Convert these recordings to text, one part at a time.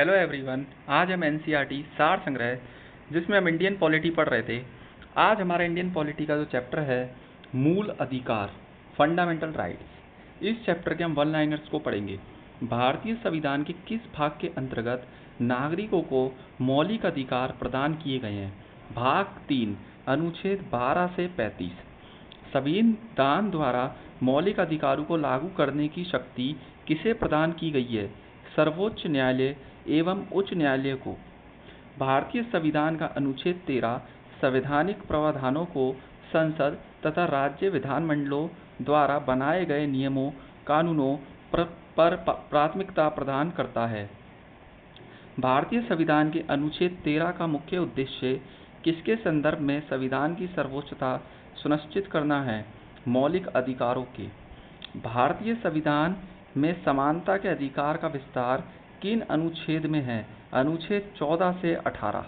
Hello everyone. आज हम NCERT सार संग्रह जिसमें हम इंडियन पॉलिटी पढ़ रहे थे। आज हमारा इंडियन पॉलिटी का जो चैप्टर है मूल अधिकार, फंडामेंटल राइट्स, इस चैप्टर के हम वन लाइनर्स को पढ़ेंगे। भारतीय संविधान के किस भाग के अंतर्गत नागरिकों को मौलिक अधिकार प्रदान किए गए हैं? भाग 3, अनुच्छेद 12 से 35। संविधान द्वारा मौलिक अधिकारों को लागू करने की शक्ति किसे प्रदान की गई है? सर्वोच्च न्यायालय एवं उच्च न्यायालय को। भारतीय संविधान का अनुच्छेद 13 संवैधानिक प्रावधानों को संसद तथा राज्य विधानमंडलों द्वारा बनाए गए नियमों कानूनों पर प्राथमिकता प्रदान करता है। भारतीय संविधान के अनुच्छेद 13 का मुख्य उद्देश्य किसके संदर्भ में संविधान की सर्वोच्चता सुनिश्चित करना है? मौलिक अधिकारों के। भारतीय संविधान में समानता के अधिकार का विस्तार किन अनुच्छेद में है? अनुच्छेद 14 से 18।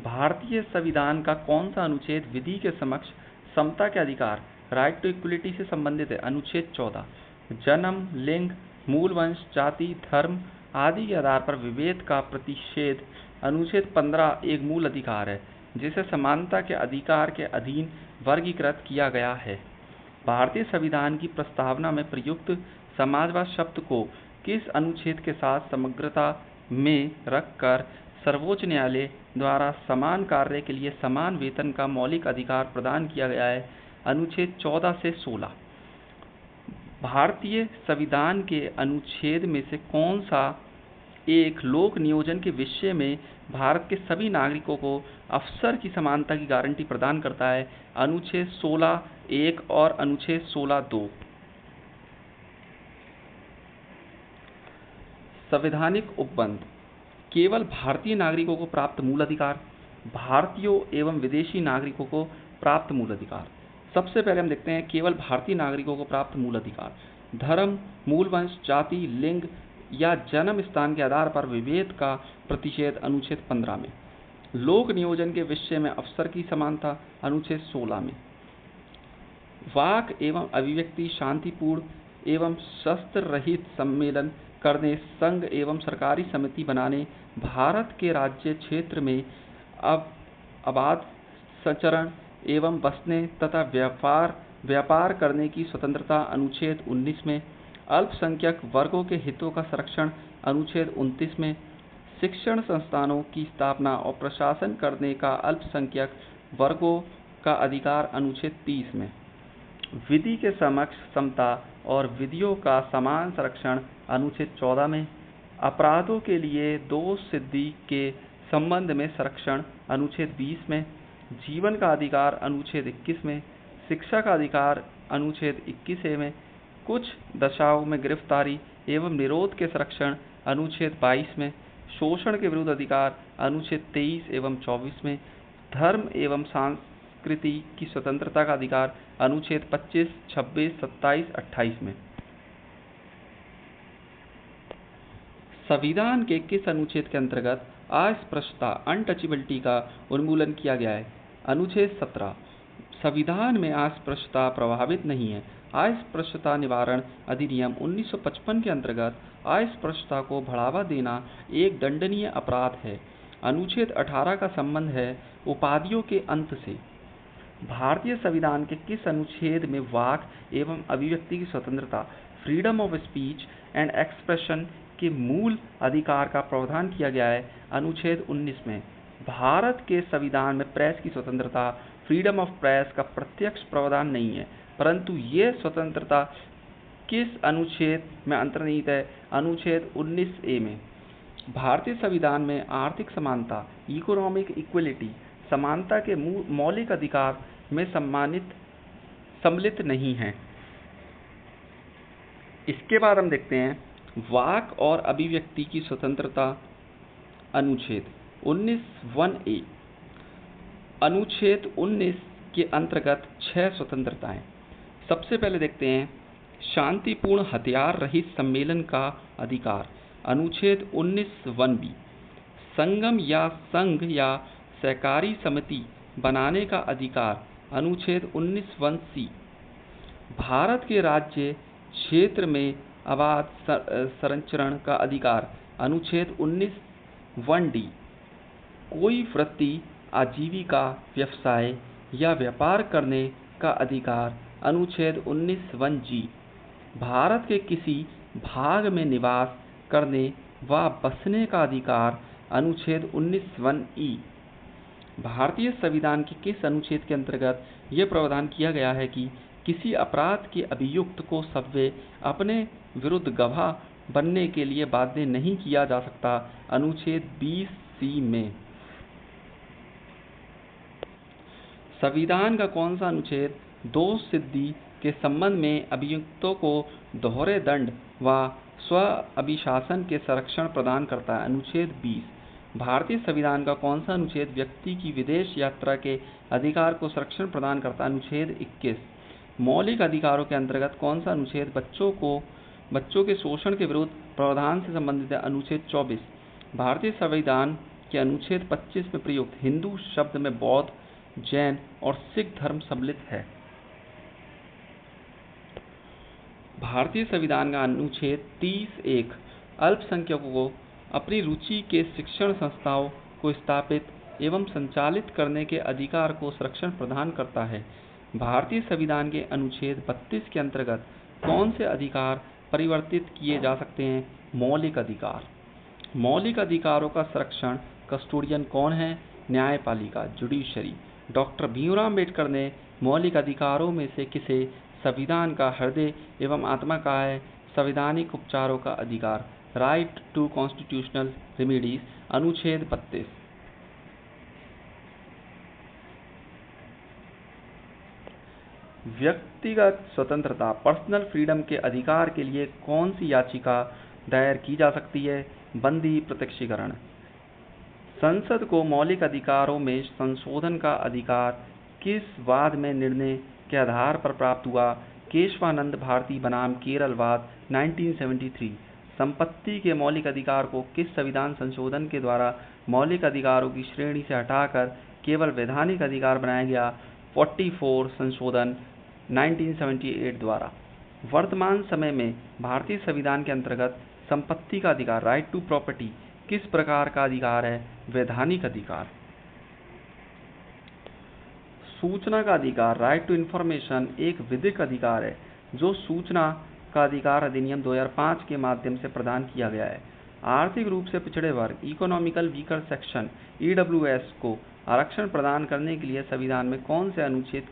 भारतीय संविधान का कौन सा अनुच्छेद विधि के समक्ष समता के अधिकार, राइट टू इक्वलिटी से संबंधित है? अनुच्छेद 14। जन्म, लिंग, मूल वंश, जाति, धर्म आदि के आधार पर विभेद का प्रतिषेध। अनुच्छेद 15 एक मूल अधिकार है जिसे समानता के अधिकार के अधीन वर्गीकृत किया गया है। भारतीय संविधान की प्रस्तावना में प्रयुक्त समाजवाद शब्द को किस अनुच्छेद के साथ समग्रता में रखकर सर्वोच्च न्यायालय द्वारा समान कार्य के लिए समान वेतन का मौलिक अधिकार प्रदान किया गया है? अनुच्छेद 14 से 16। भारतीय संविधान के अनुच्छेद में से कौन सा एक लोक नियोजन के विषय में भारत के सभी नागरिकों को अवसर की समानता की गारंटी प्रदान करता है? अनुच्छेद 16(1) और अनुच्छेद 16(2). संवैधानिक उपबंध। केवल भारतीय नागरिकों को प्राप्त मूल अधिकार, भारतीयों एवं विदेशी नागरिकों को प्राप्त मूल अधिकार। सबसे पहले हम देखते हैं केवल भारतीय नागरिकों को प्राप्त मूल अधिकार। धर्म, मूल वंश, जाति, लिंग या जन्म स्थान के आधार पर विभेद का प्रतिषेध। अनुच्छेद 15 में। लोक नियोजन के विषय में अवसर की समानता। अनुच्छेद 16 में। वाक एवं अभिव्यक्ति शांतिपूर्ण एवं शस्त्र रहित सम्मेलन करने, संघ एवं सरकारी समिति बनाने, भारत के राज्य क्षेत्र में आबाद संचरण एवं बसने तथा व्यापार करने की स्वतंत्रता। अनुच्छेद 19 में। अल्पसंख्यक वर्गों के हितों का संरक्षण। अनुच्छेद 29 में। शिक्षण संस्थानों की स्थापना और प्रशासन करने का अल्पसंख्यक वर्गों का अधिकार। अनुच्छेद 30 में। विधि के समक्ष समता और विधियों का समान संरक्षण। अनुच्छेद 14 में। अपराधों के लिए दोष सिद्धि के संबंध में संरक्षण। अनुच्छेद 20 में। जीवन का अधिकार। अनुच्छेद 21 में। शिक्षा का अधिकार। अनुच्छेद 21A में। कुछ दशाओं में गिरफ्तारी एवं निरोध के संरक्षण। अनुच्छेद 22 में। शोषण के विरुद्ध अधिकार। अनुच्छेद 23 एवं 24 में। धर्म एवं संस्कृति की स्वतंत्रता का अधिकार। अनुच्छेद 25, 26, 27, 28 में। संविधान के किस अनुच्छेद के अंतर्गत अस्पृश्यता, अनटचेबिलिटी का उन्मूलन किया गया है? अनुच्छेद 17। संविधान में अस्पृश्यता प्रभावित नहीं है। अस्पृश्यता निवारण अधिनियम 1955 के अंतर्गत अस्पृश्यता को बढ़ावा देना एक दंडनीय अपराध है। अनुच्छेद 18 का संबंध है उपाधियों के अंत से। भारतीय संविधान के किस अनुच्छेद में वाक एवं अभिव्यक्ति की स्वतंत्रता, freedom of speech and expression के मूल अधिकार का प्रावधान किया गया है? अनुच्छेद 19 में। भारत के संविधान में प्रेस की स्वतंत्रता, फ्रीडम ऑफ प्रेस का प्रत्यक्ष प्रावधान नहीं है, परंतु ये स्वतंत्रता किस अनुच्छेद में अंतर्निहित है? अनुच्छेद 19A में। भारतीय संविधान में आर्थिक समानता, इकोनॉमिक इक्वलिटी, समानता के मौलिक अधिकार में सम्मिलित नहीं है। इसके बाद हम देखते हैं वाक और अभिव्यक्ति की स्वतंत्रता। अनुच्छेद 19(1)(a). अनुच्छेद 19 के अंतर्गत 6 स्वतंत्रताएं। सबसे पहले देखते हैं शांतिपूर्ण हथियार रहित सम्मेलन का अधिकार। अनुच्छेद 19(1)(b). संगम या संघ या सहकारी समिति बनाने का अधिकार। अनुच्छेद 19(1)(c). भारत के राज्य क्षेत्र में आबाद संरक्षण का अधिकार अनुच्छेद 19(1)(d)। कोई वृत्ति, आजीविका, व्यवसाय या व्यापार करने का अधिकार अनुच्छेद 19(1)(g)। भारत के किसी भाग में निवास करने व बसने का अधिकार अनुच्छेद 19(1)(e)। भारतीय संविधान के किस अनुच्छेद के अंतर्गत यह प्रावधान किया गया है कि किसी अपराध के अभियुक्त को सव्य अपने विरुद्ध गवाह बनने के लिए बाध्य नहीं किया जा सकता? अनुच्छेद 20(c) में। संविधान का कौन सा अनुच्छेद दोष सिद्धि के संबंध में अभियुक्तों को दोहरे दंड व स्व अभिशासन के संरक्षण प्रदान करता है? अनुच्छेद 20। भारतीय संविधान का कौन सा अनुच्छेद व्यक्ति की विदेश यात्रा के अधिकार को संरक्षण प्रदान करता है? अनुच्छेद 21। मौलिक अधिकारों के अंतर्गत कौन सा अनुच्छेद बच्चों के शोषण के विरुद्ध प्रावधान से संबंधित है? अनुच्छेद 24। भारतीय संविधान के अनुच्छेद 25 में प्रयुक्त हिंदू शब्द में बौद्ध, जैन और सिख धर्म सम्मिलित है। भारतीय संविधान का अनुच्छेद 30(1) अल्पसंख्यकों को अपनी रुचि के शिक्षण संस्थाओं को स्थापित एवं संचालित करने के अधिकार को संरक्षण प्रदान करता है। भारतीय संविधान के अनुच्छेद 32 के अंतर्गत कौन से अधिकार परिवर्तित किए जा सकते हैं? मौलिक अधिकार। मौलिक अधिकारों का संरक्षण कस्टोडियन कौन है? न्यायपालिका, जुडिशरी। डॉक्टर भीमराव अम्बेडकर ने मौलिक अधिकारों में से किसे संविधान का हृदय एवं आत्मा कहा है? संवैधानिक उपचारों का अधिकार, राइट टू कॉन्स्टिट्यूशनल रेमेडीज, अनुच्छेद 32। व्यक्तिगत स्वतंत्रता, पर्सनल फ्रीडम के अधिकार के लिए कौन सी याचिका दायर की जा सकती है? बंदी प्रत्यक्षीकरण। संसद को मौलिक अधिकारों में संशोधन का अधिकार किस वाद में निर्णय के आधार पर प्राप्त हुआ? केशवानंद भारती बनाम केरल वाद, 1973। संपत्ति के मौलिक अधिकार को किस संविधान संशोधन के द्वारा मौलिक अधिकारों की श्रेणी से हटाकर केवल वैधानिक अधिकार बनाया गया? 44 संशोधन 1978 द्वारा। वर्तमान समय में भारतीय संविधान के अंतर्गत संपत्ति का अधिकार, राइट टू प्रॉपर्टी, किस प्रकार का अधिकार है? वैधानिक अधिकार। सूचना का अधिकार, राइट टू इन्फॉर्मेशन, एक विधिक अधिकार है जो सूचना का अधिकार अधिनियम 2005 के माध्यम से प्रदान किया गया है। आर्थिक रूप से पिछड़े वर्ग, इकोनॉमिकल वीकर सेक्शन, EWS को आरक्षण प्रदान करने के लिए संविधान में कौन से अनुच्छेद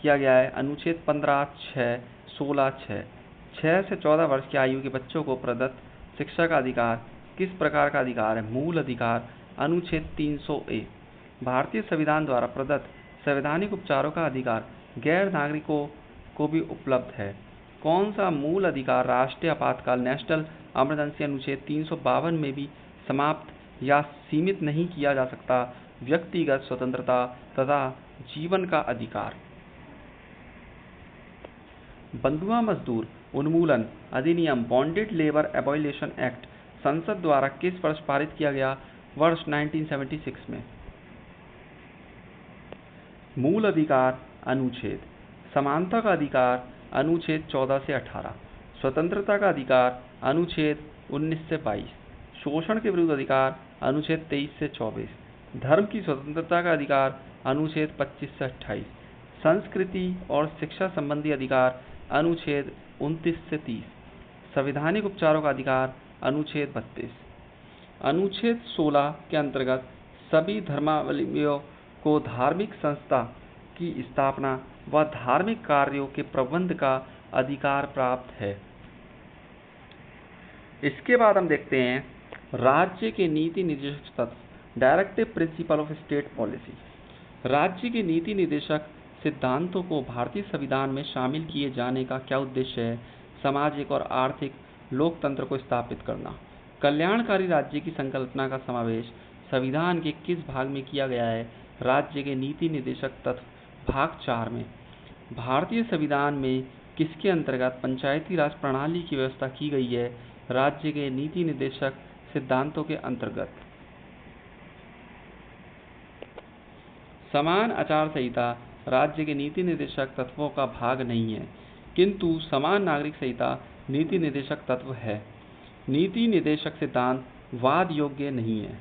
किया गया है? अनुच्छेद 15(6), 16(6). 6 से 14 वर्ष की आयु के बच्चों को प्रदत्त शिक्षा का अधिकार किस प्रकार का अधिकार है? मूल अधिकार, अनुच्छेद 300(a). भारतीय संविधान द्वारा प्रदत्त संवैधानिक उपचारों का अधिकार गैर नागरिकों को भी उपलब्ध है। कौन सा मूल अधिकार राष्ट्रीय आपातकाल, नेशनल इमरजेंसी, अनुच्छेद 352 में भी समाप्त या सीमित नहीं किया जा सकता? व्यक्तिगत स्वतंत्रता तथा जीवन का अधिकार। बंधुआ मजदूर उन्मूलन अधिनियम, बॉन्डेड लेबर एबॉलिशन एक्ट, संसद द्वारा किस वर्ष पारित किया गया? वर्ष 1976 में। मूल अधिकार अनुच्छेद। समानता का अधिकार अनुच्छेद 14 से 18। स्वतंत्रता का अधिकार अनुच्छेद 19 से 22। शोषण के विरुद्ध अधिकार अनुच्छेद 23 से 24। धर्म की स्वतंत्रता का अधिकार अनुच्छेद 25 से 28। संस्कृति और शिक्षा संबंधी अधिकार अनुच्छेद 29 से 30। संवैधानिक उपचारों का अधिकार अनुच्छेद 32। अनुच्छेद 16 के अंतर्गत सभी धर्मावलंबियों को धार्मिक संस्था की स्थापना व धार्मिक कार्यों के प्रबंध का अधिकार प्राप्त है। इसके बाद हम देखते हैं राज्य के नीति निर्देशक तत्व, directive principle of state policy. राज्य के नीति निर्देशक सिद्धांतों को भारतीय संविधान में शामिल किए जाने का क्या उद्देश्य है? सामाजिक और आर्थिक लोकतंत्र को स्थापित करना। कल्याणकारी राज्य की संकल्पना का समावेश संविधान के किस भाग में किया गया है? राज्य के नीति निर्देशक तत्व भाग 4 में। भारतीय संविधान में किसके अंतर्गत पंचायती राज प्रणाली की व्यवस्था की गई है? राज्य के नीति निर्देशक सिद्धांतों के अंतर्गत। समान आचार संहिता राज्य के नीति निर्देशक तत्वों का भाग नहीं है। किंतु समान नागरिक संहिता नीति निर्देशक तत्व है। नीति निर्देशक सिद्धांत वाद योग्य नहीं है।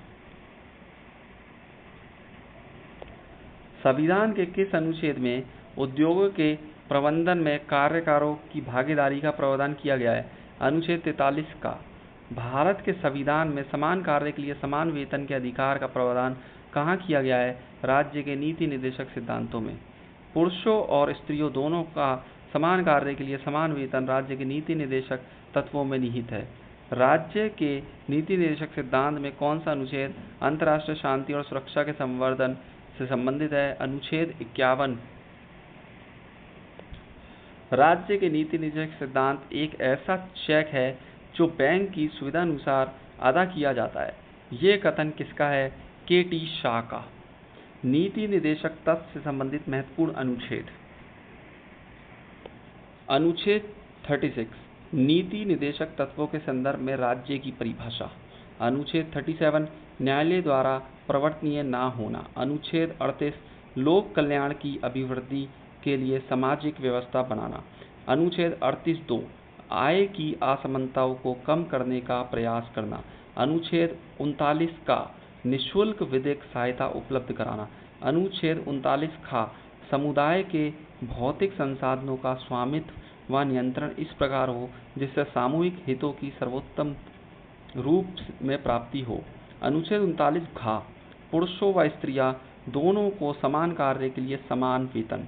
संविधान के किस अनुच्छेद में उद्योगों के प्रबंधन में कार्यकारों की भागीदारी का प्रावधान किया गया है? अनुच्छेद 43 का। भारत के संविधान में समान कार्य के लिए समान वेतन के अधिकार का प्रावधान कहाँ किया गया है? राज्य के नीति निर्देशक सिद्धांतों में। पुरुषों और स्त्रियों दोनों का समान कार्य के लिए समान वेतन राज्य के नीति निर्देशक तत्वों में निहित है। राज्य के नीति निर्देशक सिद्धांत में कौन सा अनुच्छेद अंतर्राष्ट्रीय शांति और सुरक्षा के संवर्धन से संबंधित है? अनुच्छेद 51। राज्य के नीति निर्देशक सिद्धांत एक ऐसा चेक है जो बैंक की सुविधा अनुसार अदा किया जाता है। ये कथन किसका है? के.टी. शाह का। नीति निर्देशक तत्व से संबंधित महत्वपूर्ण अनुच्छेद। अनुच्छेद 36 नीति निर्देशक तत्वों के संदर्भ में राज्य की परिभाषा। अनुच्छेद 37 न्यायालय द्वारा प्रवर्तनीय न होना। अनुच्छेद 38 लोक कल्याण की अभिवृद्धि के लिए सामाजिक व्यवस्था बनाना। अनुच्छेद 38(2) आय की असमानताओं को कम करने का प्रयास करना। अनुच्छेद 39 का निःशुल्क विधिक सहायता उपलब्ध कराना। अनुच्छेद 39 खा समुदाय के भौतिक संसाधनों का स्वामित्व व नियंत्रण इस प्रकार हो जिससे सामूहिक हितों की सर्वोत्तम रूप में प्राप्ति हो। अनुच्छेद 39 घ पुरुषों व स्त्रियां दोनों को समान कार्य के लिए समान वेतन।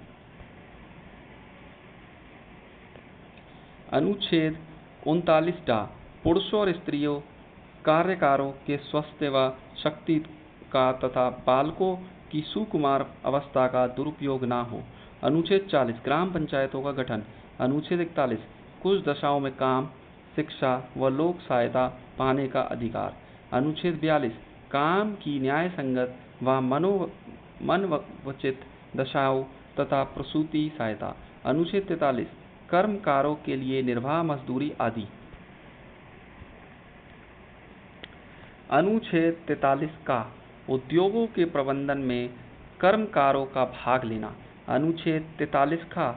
अनुच्छेद 39 डा पुरुषों और स्त्रियों कार्यकारों के स्वास्थ्य व शक्ति का तथा बालकों की सुकुमार अवस्था का दुरुपयोग न हो। अनुच्छेद 40 ग्राम पंचायतों का गठन। अनुच्छेद 41 कुछ दशाओं में काम, शिक्षा व लोक सहायता पाने का अधिकार। अनुच्छेद 42 काम की न्याय संगत व मनोचित दशाओं तथा प्रसूति सहायता। अनुच्छेद 43 कर्मकारों के लिए निर्वाह मजदूरी आदि। अनुच्छेद 43 का उद्योगों के प्रबंधन में कर्मकारों का भाग लेना। अनुच्छेद 43 का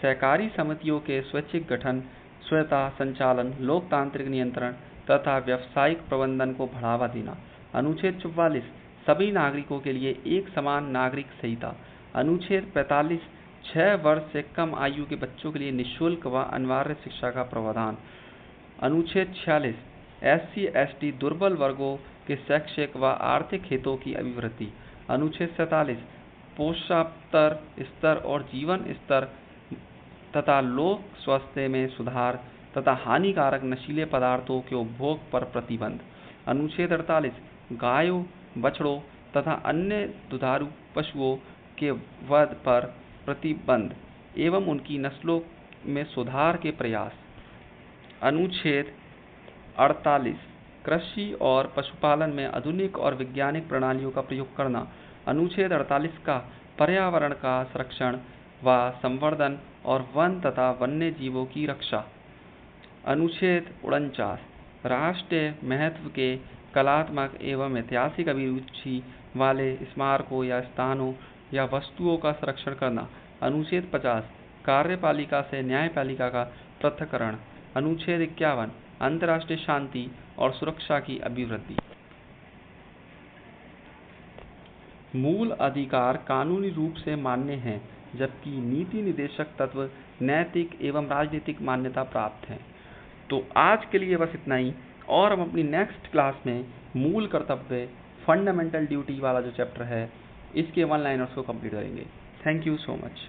सहकारी समितियों के स्वैच्छिक गठन, स्वतः संचालन, लोकतांत्रिक नियंत्रण तथा व्यावसायिक प्रबंधन को बढ़ावा देना। अनुच्छेद 44 सभी नागरिकों के लिए एक समान नागरिक संहिता। अनुच्छेद 45 6 वर्ष से कम आयु के बच्चों के लिए निःशुल्क व अनिवार्य शिक्षा का प्रावधान। अनुच्छेद 46 SC/ST दुर्बल वर्गों के शैक्षिक व आर्थिक हितों की अभिवृद्धि। अनुच्छेद 47 पोषाहार स्तर और जीवन स्तर तथा लोक स्वास्थ्य में सुधार तथा हानिकारक नशीले पदार्थों के उपभोग पर प्रतिबंध। अनुच्छेद 48 गायों, बछड़ों तथा अन्य दुधारू पशुओं के वध पर प्रतिबंध एवं उनकी नस्लों में सुधार के प्रयास। अनुच्छेद 48 कृषि और पशुपालन में आधुनिक और वैज्ञानिक प्रणालियों का प्रयोग करना। अनुच्छेद 48 का पर्यावरण का संरक्षण व संवर्धन और वन तथा वन्य जीवों की रक्षा। अनुच्छेद 49 राष्ट्रीय महत्व के कलात्मक एवं ऐतिहासिक अभिरुचि वाले स्मारकों या स्थानों या वस्तुओं का संरक्षण करना। अनुच्छेद 50 कार्यपालिका से न्यायपालिका का पृथक्करण। अनुच्छेद 51 अंतर्राष्ट्रीय शांति और सुरक्षा की अभिवृद्धि। मूल अधिकार कानूनी रूप से मान्य हैं, जबकि नीति निर्देशक तत्व नैतिक एवं राजनीतिक मान्यता प्राप्त हैं। तो आज के लिए बस इतना ही, और हम अपनी नेक्स्ट क्लास में मूल कर्तव्य फंडामेंटल ड्यूटी वाला जो चैप्टर है इसके 1 लाइनर्स को कंप्लीट करेंगे। Thank you so much.